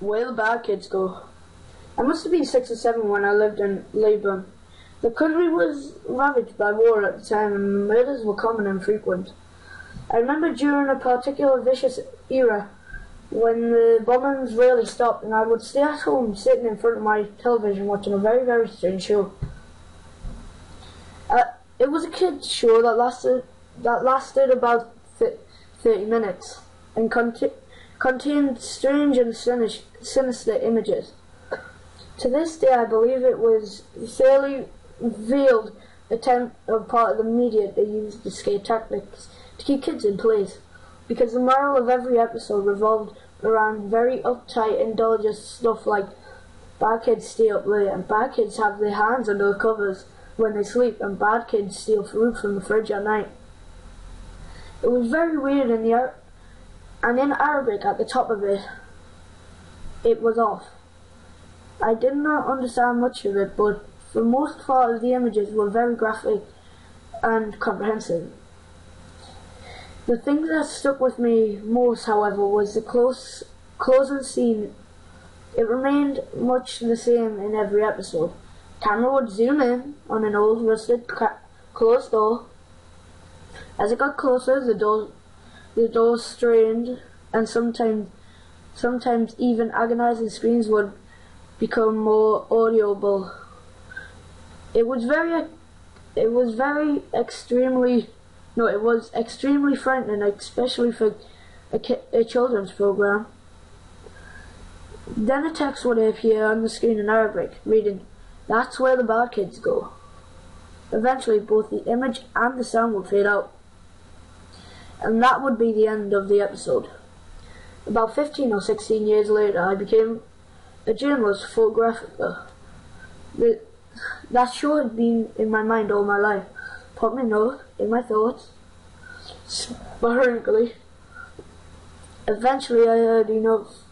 Where the bad kids go. I must have been 6 or 7 when I lived in Lebanon. The country was ravaged by war at the time and murders were common and frequent. I remember during a particular vicious era when the bombings rarely stopped and I would stay at home sitting in front of my television watching a very, very strange show. It was a kids' show that lasted about 30 minutes and contained strange and sinister images. To this day, I believe it was a fairly veiled attempt on part of the media to use the scare tactics to keep kids in place, because the moral of every episode revolved around very uptight, indulgent stuff like bad kids stay up late, and bad kids have their hands under the covers when they sleep, and bad kids steal food from the fridge at night. It was very weird, and in Arabic at the top of it, it was off. I did not understand much of it, but for the most part of the images were very graphic and comprehensive. The thing that stuck with me most, however, was the closing scene. It remained much the same in every episode. Camera would zoom in on an old rusted closed door. As it got closer, the door strained, and sometimes even agonizing screams would become more audible. It was extremely frightening, especially for a children's program. Then a text would appear on the screen in Arabic, reading, "That's where the bad kids go." Eventually, both the image and the sound would fade out, and that would be the end of the episode. About 15 or 16 years later, I became a journalist photographer. That show had been in my mind all my life. Put me note in my thoughts, sporadically. Eventually I heard enough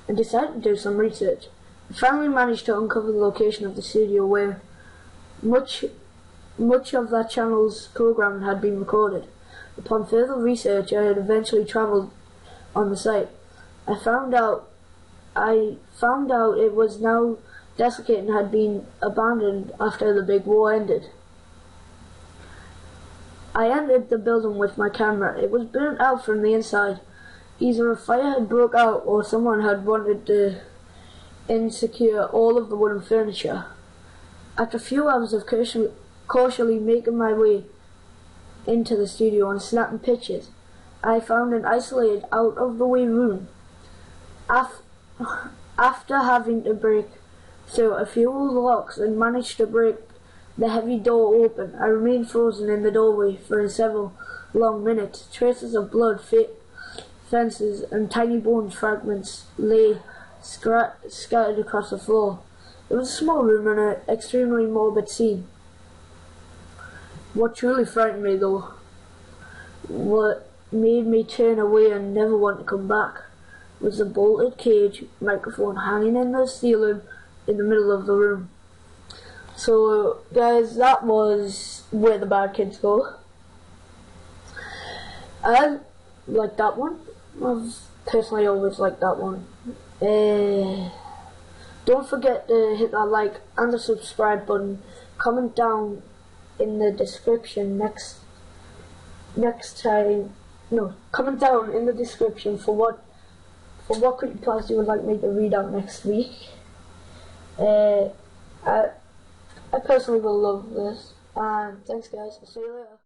and decided to do some research. I finally managed to uncover the location of the studio where much of that channel's programming had been recorded. Upon further research, I had eventually travelled on the site. I found out it was now desiccated and had been abandoned after the big war ended. I entered the building with my camera. It was burnt out from the inside. Either a fire had broke out or someone had wanted to insecure all of the wooden furniture. After a few hours of cautiously making my way into the studio and snapping pictures, I found an isolated, out-of-the-way room. After having to break through a few locks and managed to break the heavy door open, I remained frozen in the doorway for several long minutes. Traces of blood, fences, and tiny bone fragments lay scattered across the floor. It was a small room and an extremely morbid scene. What truly frightened me, though, what made me turn away and never want to come back, was the bolted cage microphone hanging in the ceiling in the middle of the room. So guys, that was Where the Bad Kids Go. I like that one. I've personally always liked that one. Don't forget to hit that like and the subscribe button. Comment down in the description comment down in the description for what creepy past you would like me to read out next week. I personally will love this, and thanks guys, I'll see you later.